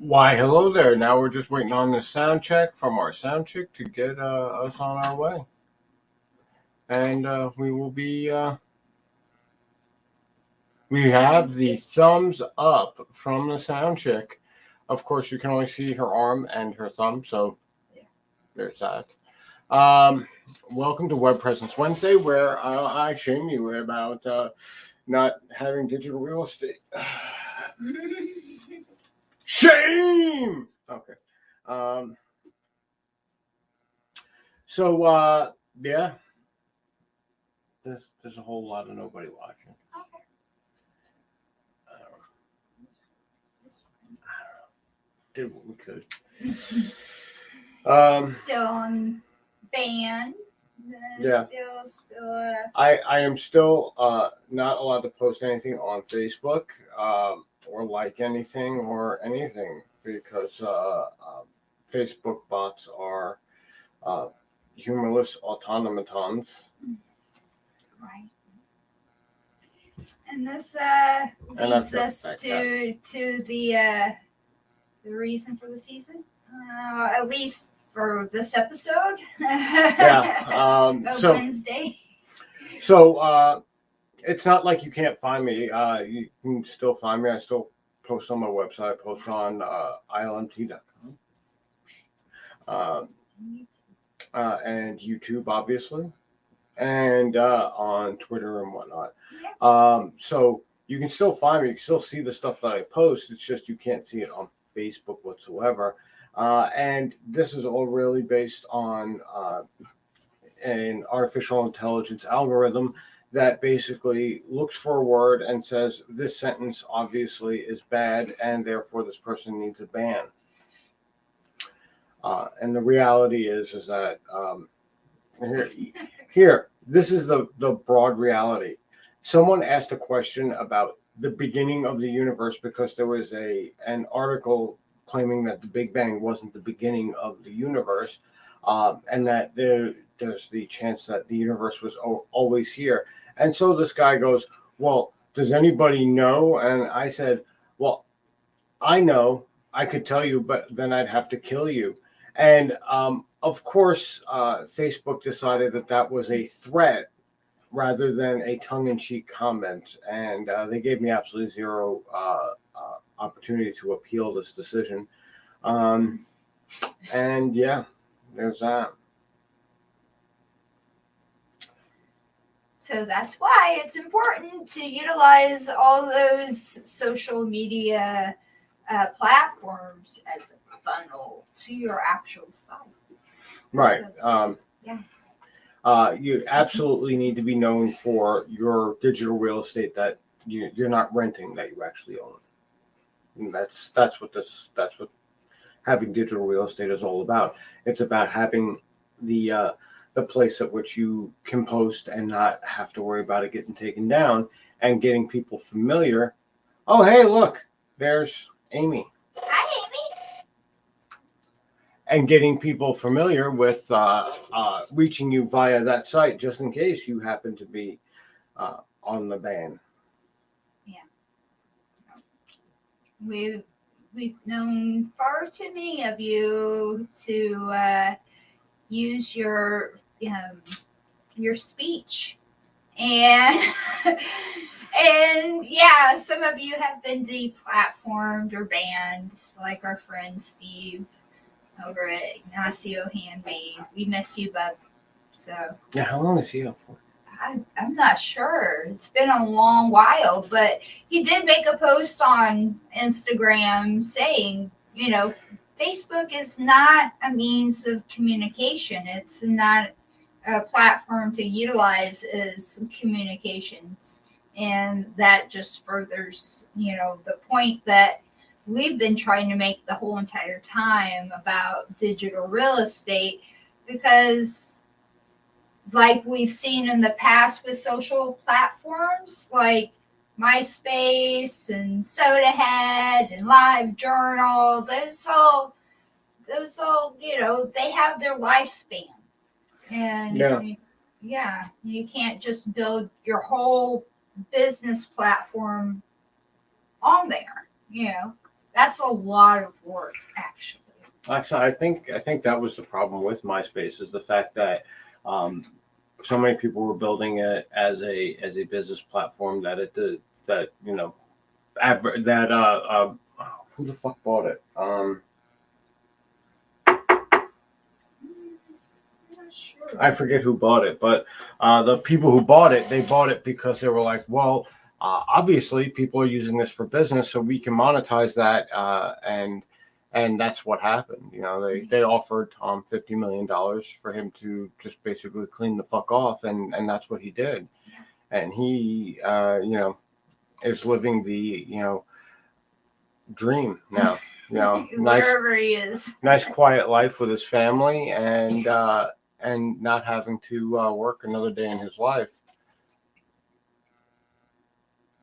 Why, hello there. Now we're just waiting on the sound check from our sound check to get us on our way. And we will be, we have the thumbs up from the sound check. Of course, you can only see her arm and her thumb, so there's that. Welcome to Web Presence Wednesday, where I shame you about not having digital real estate. Shame! Okay. Yeah, there's a whole lot of nobody watching. Okay. Did what we could. Still on band. Yeah. Still. I am still not allowed to post anything on Facebook or like anything or anything because Facebook bots are humorless automatons. Right. And this that's leads us to the reason for the season, at least for this episode. Yeah. Wednesday. So it's not like you can't find me. You can still find me. I still post on my website. I post on ilmt.com. And YouTube, obviously, and on Twitter and whatnot. Yeah. So you can still find me. You can still see the stuff that I post. It's just you can't see it on Facebook whatsoever. And this is all really based on an artificial intelligence algorithm that basically looks for a word and says this sentence obviously is bad and therefore this person needs a ban. And the reality is that here, this is the broad reality. Someone asked a question about the beginning of the universe because there was an article claiming that the Big Bang wasn't the beginning of the universe, and that there's the chance that the universe was always here. And so this guy goes, well, does anybody know? And I said, well, I know. I could tell you, but then I'd have to kill you. And of course, Facebook decided that was a threat rather than a tongue-in-cheek comment, and they gave me absolutely zero opportunity to appeal this decision. And yeah, there's that. So that's why it's important to utilize all those social media platforms as a funnel to your actual site. Right. Yeah. You absolutely need to be known for your digital real estate that you're not renting, that you actually own. And that's what having digital real estate is all about. It's about having the place at which you can post and not have to worry about it getting taken down, and getting people familiar. Oh, hey, look, there's Amy. Hi, Amy. And getting people familiar with reaching you via that site, just in case you happen to be on the ban. Yeah. We've known far too many of you to use your speech, and and yeah, some of you have been deplatformed or banned, like our friend Steve over at Ignacio Handmade. We miss you, bub. So Yeah, how long is he up for? I'm not sure. It's been a long while, but he did make a post on Instagram saying, Facebook is not a means of communication. It's not a platform to utilize as communications. And that just furthers, the point that we've been trying to make the whole entire time about digital real estate, because like we've seen in the past with social platforms like MySpace and SodaHead and LiveJournal, those all, they have their lifespan. And you can't just build your whole business platform on there. That's a lot of work, actually. Actually, I think that was the problem with MySpace is the fact that so many people were building it as a business platform that it did that who the fuck bought it? I'm not sure. I forget who bought it, but the people who bought it, they bought it because they were like, well, obviously people are using this for business, so we can monetize that, and that's what happened. They offered Tom $50 million for him to just basically clean the fuck off, and that's what he did, and he is living the dream now. Nice Wherever he is. nice quiet life with his family and not having to work another day in his life.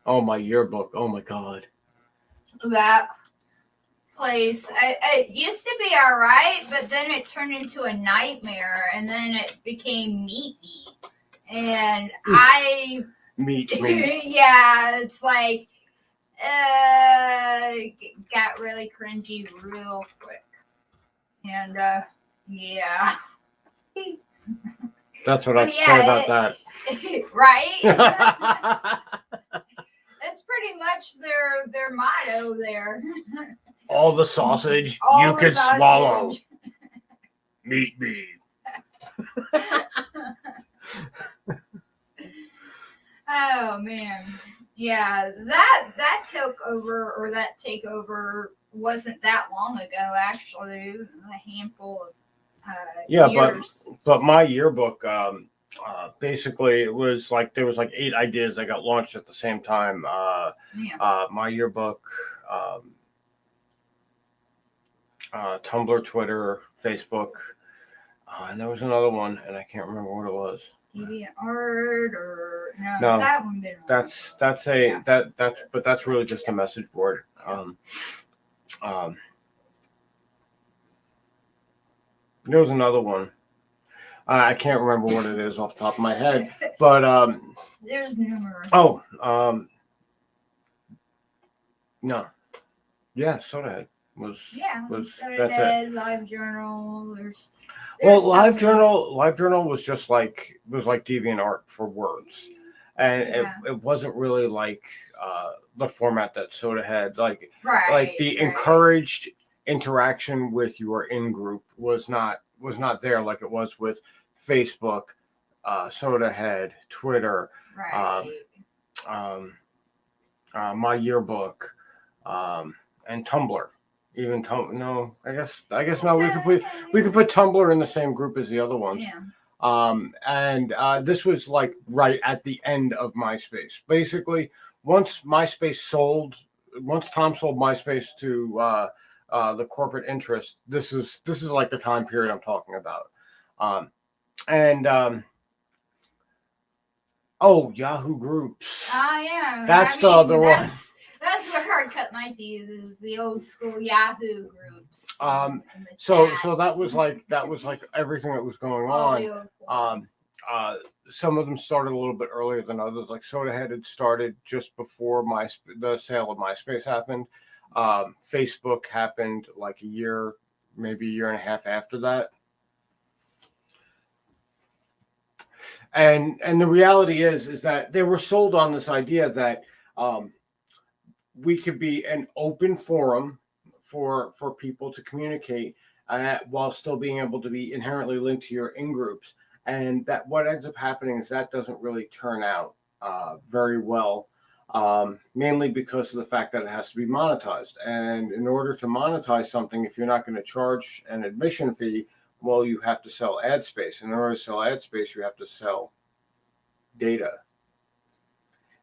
Oh, my yearbook. Oh my God. That place, it used to be all right, but then it turned into a nightmare, and then it became Meet Me. And Meet me. yeah, it's like, got really cringy real quick. And, yeah. That's what I'd Yeah, say about that. Right? That's pretty much their motto there. All the sausage All you the could sausage. swallow. Meet me. Oh man, yeah, that took over, or that takeover wasn't that long ago. Actually, a handful of Yeah, years. but my yearbook, basically, it was like there was like 8 ideas that got launched at the same time. Yeah. My yearbook, Tumblr, Twitter, Facebook, and there was another one, and I can't remember what it was. DeviantArt or No, that one didn't. That's but that's really just a message board. There was another one. I can't remember what it is off the top of my head, but there's numerous. Oh, no, yeah, Sodahead was that's it. Live Journal. There's Well, so Live many. Journal was just like DeviantArt for words, and Yeah. it wasn't really like the format that Soda had. Like the Right. encouraged interaction with your in group was not there like it was with Facebook, Soda Head, Twitter, Right. My yearbook, and Tumblr. Even no, I guess no. We could put Tumblr in the same group as the other ones. Yeah. And this was like right at the end of MySpace. Basically, once Tom sold MySpace to the corporate interest, this is like the time period I'm talking about. Yahoo Groups. Oh yeah. That's the other one. That's where I cut my teeth. It was the old school Yahoo groups. So that was like everything that was going on. Some of them started a little bit earlier than others. Like Sodahead had started just before the sale of MySpace happened. Facebook happened like a year, maybe a year and a half after that. And the reality is that they were sold on this idea that we could be an open forum for people to communicate while still being able to be inherently linked to your in-groups. And that what ends up happening is that doesn't really turn out very well, mainly because of the fact that it has to be monetized. And in order to monetize something, if you're not going to charge an admission fee, well, you have to sell ad space. In order to sell ad space, you have to sell data.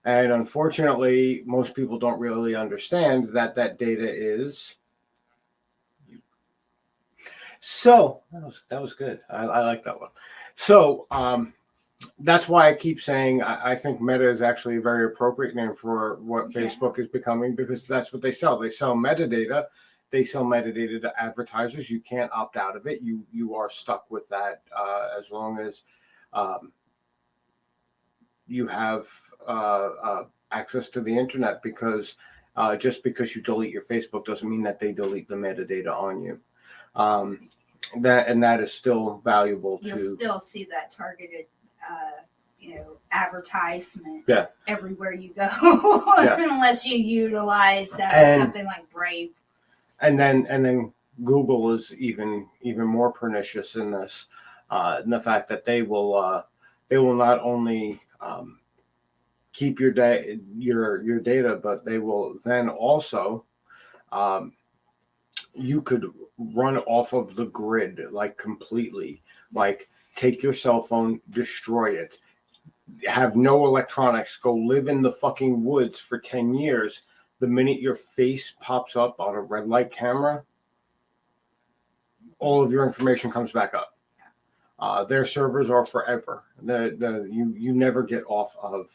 And unfortunately, most people don't really understand that data is. So that was good. I like that one. So that's why I keep saying I think Meta is actually a very appropriate name for what Facebook is becoming, because that's what they sell. They sell metadata. They sell metadata to advertisers. You can't opt out of it. You are stuck with that as long as you have access to the internet, because Just because you delete your Facebook doesn't mean that they delete the metadata on you. That is still valuable You'll to. still see that targeted, advertisement. Yeah. Everywhere you go, Yeah. unless you utilize And- something like Brave. And then Google is even more pernicious in this, in the fact that they will not only keep your data, but they will then also you could run off of the grid like completely, like take your cell phone, destroy it, have no electronics, go live in the fucking woods for 10 years. The minute your face pops up on a red light camera, all of your information comes back up. Their servers are forever. You never get off of.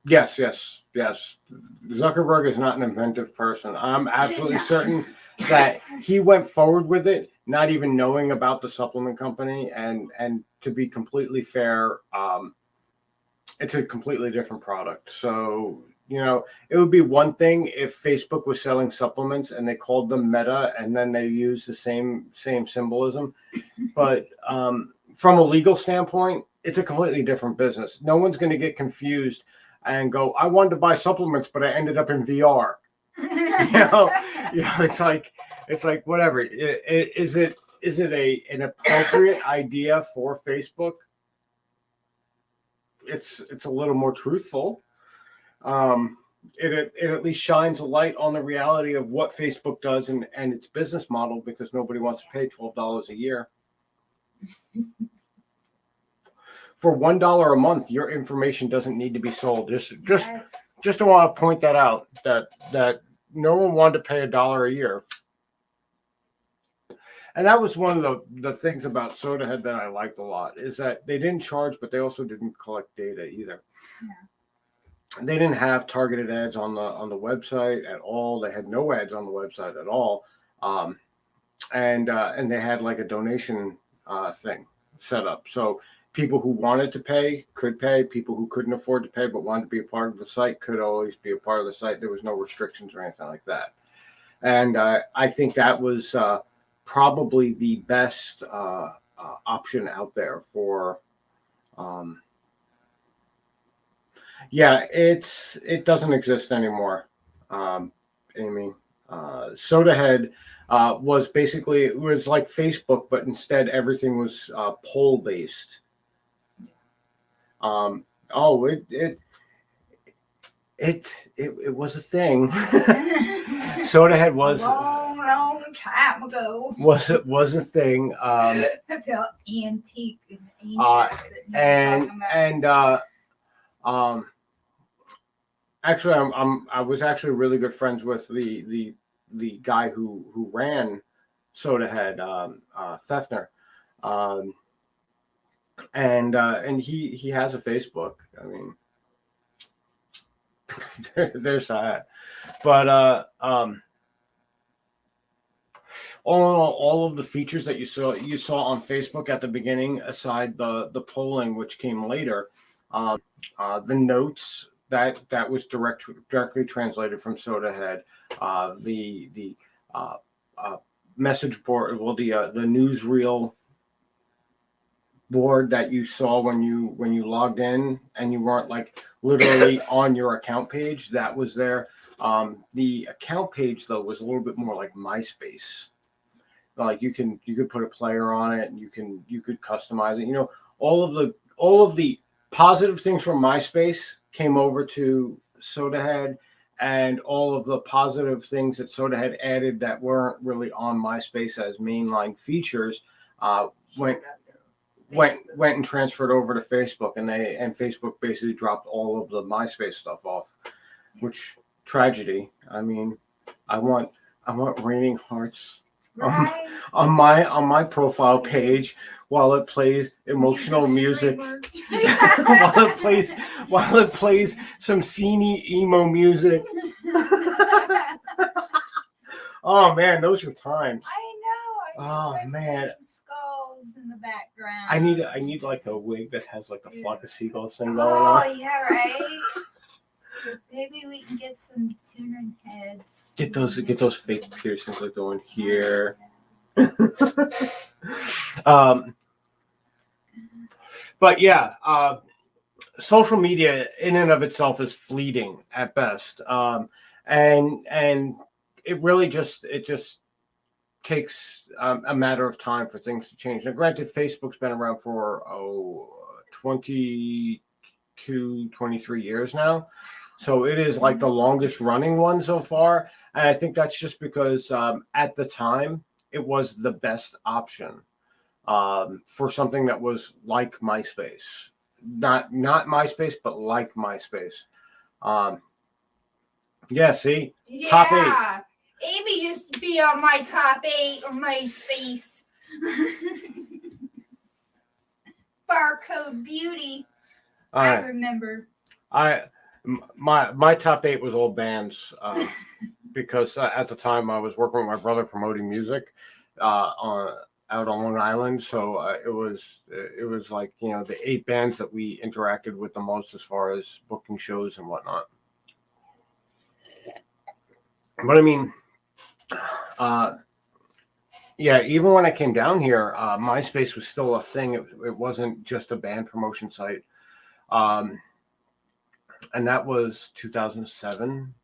Yes. Zuckerberg is not an inventive person. I'm absolutely certain that he went forward with it, not even knowing about the supplement company. And to be completely fair, it's a completely different product. So, it would be one thing if Facebook was selling supplements and they called them Meta and then they used the same symbolism. But from a legal standpoint, it's a completely different business. No one's going to get confused and go, I wanted to buy supplements, but I ended up in VR. It's like whatever. Is it an appropriate idea for Facebook? It's a little more truthful. It at least shines a light on the reality of what Facebook does and its business model, because nobody wants to pay $12 a year. For $1 a month, your information doesn't need to be sold. Just to want to point that out, that no one wanted to pay $1 a year. And that was one of the things about SodaHead that I liked a lot, is that they didn't charge, but they also didn't collect data either. Yeah. They didn't have targeted ads on the website at all. They had no ads on the website at all. And they had like a donation thing set up. So people who wanted to pay could pay. People who couldn't afford to pay but wanted to be a part of the site could always be a part of the site. There was no restrictions or anything like that. And I think that was probably the best option out there for. It doesn't exist anymore, Amy. SodaHead was basically, it was like Facebook, but instead everything was poll based. It was a thing. SodaHead was a long time ago. Was a thing. I felt antique and ancient. Actually, I was actually really good friends with the guy who ran SodaHead, Fefner, and he has a Facebook. I mean, there's that. But all of the features that you saw on Facebook at the beginning, aside the polling, which came later, the notes that was directly translated from SodaHead, the message board, well, the newsreel board that you saw when you logged in and you weren't like literally on your account page, that was there. The account page though was a little bit more like MySpace. Like you could put a player on it and you could customize it. All of the positive things from MySpace came over to SodaHead, and all of the positive things that SodaHead added that weren't really on MySpace as mainline features went and transferred over to Facebook, and Facebook basically dropped all of the MySpace stuff off, which tragedy. I mean, I want raining hearts Right. on my profile page while it plays emotional music. while it plays some sceney emo music. Oh man, those were times. I know. Oh, man. Skulls seagulls in the background. I need like a wig that has like the flock of seagulls thing going Oh on. yeah, right. Maybe we can get some tuner heads. Get those fake piercings like going here. But yeah, social media in and of itself is fleeting at best, and it really just takes a matter of time for things to change. Now, granted, Facebook's been around for 22, 23 years now, so it is like the longest running one so far, and I think that's just because at the time it was the best option for something that was like MySpace. Not MySpace, but like MySpace. Yeah, see? Yeah. Top 8. Amy used to be on my top 8 on MySpace. Barcode Beauty. I remember. My top 8 was all bands because at the time I was working with my brother promoting music out on Long Island, so it was like, you know, the 8 bands that we interacted with the most as far as booking shows and whatnot. But I mean, yeah, even when I came down here, MySpace was still a thing. It wasn't just a band promotion site, and that was 2007.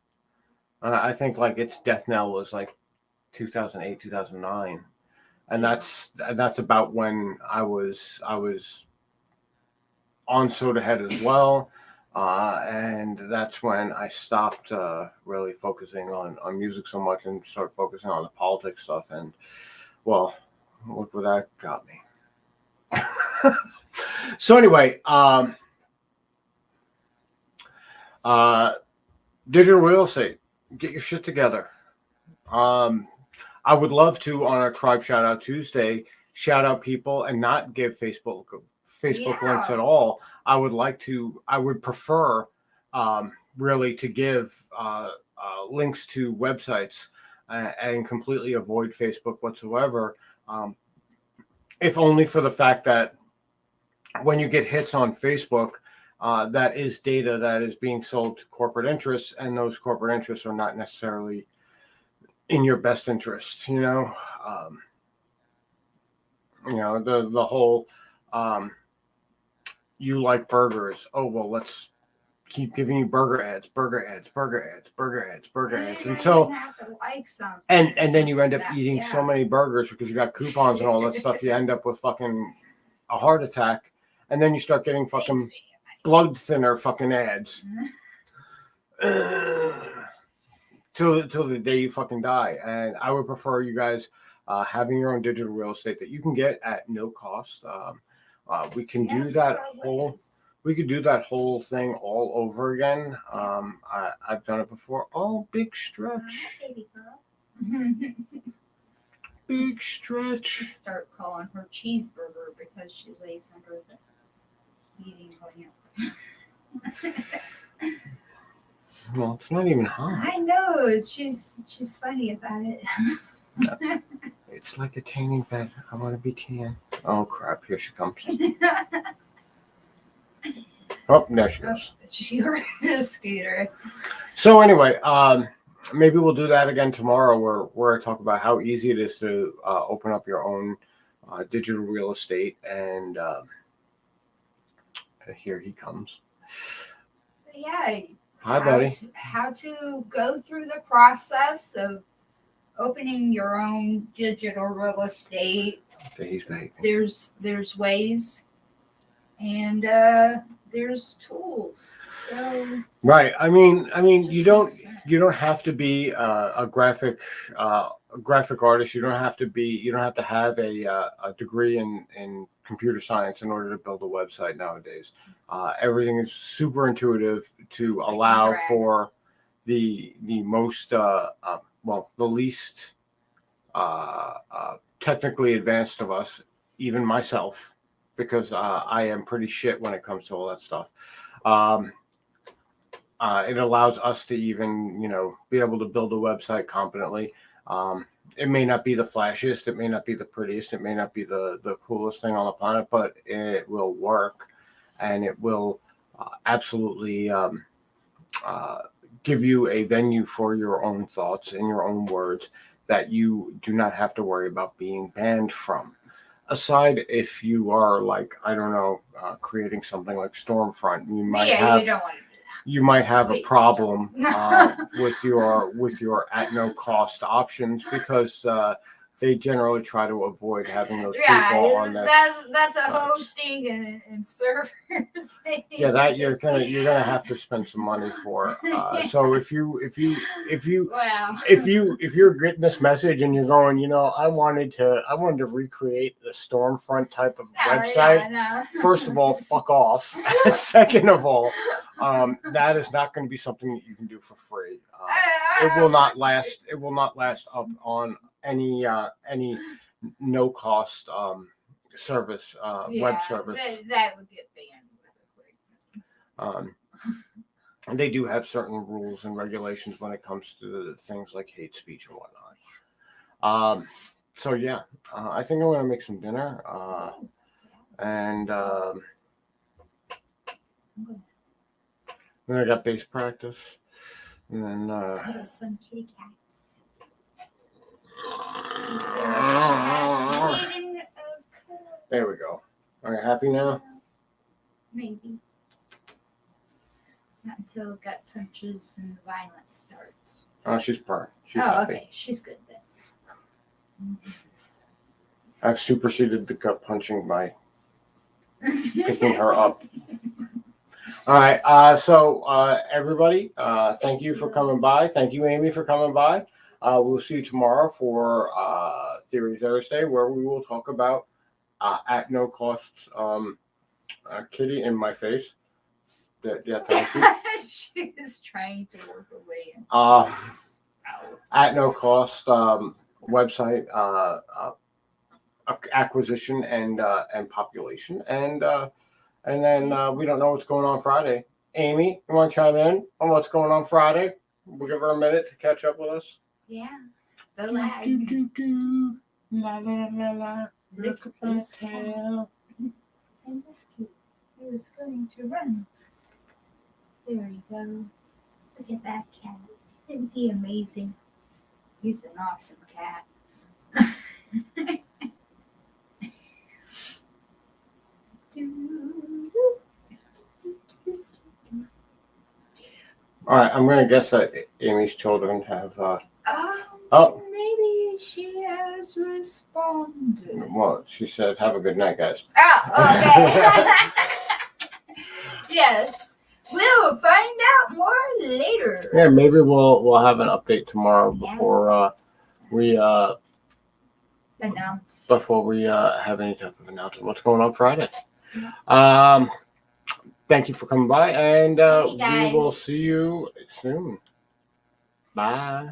I think like its death knell was like 2008, 2009. And that's about when I was on Soda Head as well, and that's when I stopped really focusing on music so much and started focusing on the politics stuff. And well, look where that got me. So anyway, digital real estate, get your shit together. I would love to, on our Tribe Shout Out Tuesday, shout out people and not give Facebook links at all. I would prefer really to give links to websites and completely avoid Facebook whatsoever, if only for the fact that when you get hits on Facebook, that is data that is being sold to corporate interests, and those corporate interests are not necessarily in your best interest, you know. The whole you like burgers. Oh well, let's keep giving you burger ads until and then you end up eating so many burgers because you got coupons and all that stuff. You end up with fucking a heart attack, and then you start getting fucking blood thinner fucking ads. Till the day you fucking die. And I would prefer you guys having your own digital real estate that you can get at no cost. We can do that whole thing all over again. I've done it before. Oh, big stretch. Big stretch. Start calling her cheeseburger because she lays under the heating lamp. Well, it's not even hot. I know. She's funny about it. It's like a tanning bed. I want to be tan. Oh crap! Here she comes. Oh, there she goes. She heard a scooter. So anyway, maybe we'll do that again tomorrow, where I talk about how easy it is to open up your own digital real estate. And here he comes. Yeah. Hi, buddy. How to go through the process of opening your own digital real estate. Okay, he's back. There's ways, and there's tools. So right. I mean, you don't have to be a graphic artist. You don't have to have a degree in computer science in order to build a website nowadays. Everything is super intuitive to allow for the most the least technically advanced of us, even myself, because I am pretty shit when it comes to all that stuff. It allows us to even, be able to build a website competently. It may not be the flashiest, it may not be the prettiest, it may not be the coolest thing on the planet, but it will work, and it will absolutely give you a venue for your own thoughts and your own words that you do not have to worry about being banned from. Aside, if you are like, I don't know, creating something like Stormfront, you might Yeah, have you don't want to do that. you might have a Please problem don't. with your at no cost options because they generally try to avoid having those people on Yeah, that. that's a sites. hosting and server thing. Yeah, that you're gonna have to spend some money for. So if you Wow. if you're getting this message and you're going, I wanted to recreate the Stormfront type of website. Yeah, no. First of all, fuck off. Second of all, that is not going to be something that you can do for free. It will not last. It will not last up on any no cost service web service. That would get banned with a quick. And they do have certain rules and regulations when it comes to things like hate speech and whatnot. So yeah, I think I'm gonna make some dinner, and then I got bass practice, and then Some kitty cats. there we go. Are you happy now? Maybe. Not until gut punches and the violence starts. Oh, she's purring. She's oh, happy. okay. She's good then. I've superseded the gut punching by picking her up. All right. So everybody, thank you for coming by. Thank you, Amy, for coming by. We'll see you tomorrow for Theory Thursday, where we will talk about at no cost kitty in my face. Yeah, thank you. She was trying to work away. At no cost website acquisition and population, and then we don't know what's going on Friday. Amy, you want to chime in on what's going on Friday? We'll give her a minute to catch up with us. Yeah, the lag. La la la la. Look at this tail. And this kid, he was going to run. There you go. Look at that cat. Isn't he amazing? He's an awesome cat. All right, I'm going to guess that Amy's children have. Maybe she has responded. Well, she said, "Have a good night, guys." Oh, okay. Yes, we'll find out more later. Yeah, maybe we'll have an update tomorrow before we Announce. have any type of announcement. What's going on Friday? Thank you for coming by, and Thank you, we guys. will see you soon. Bye.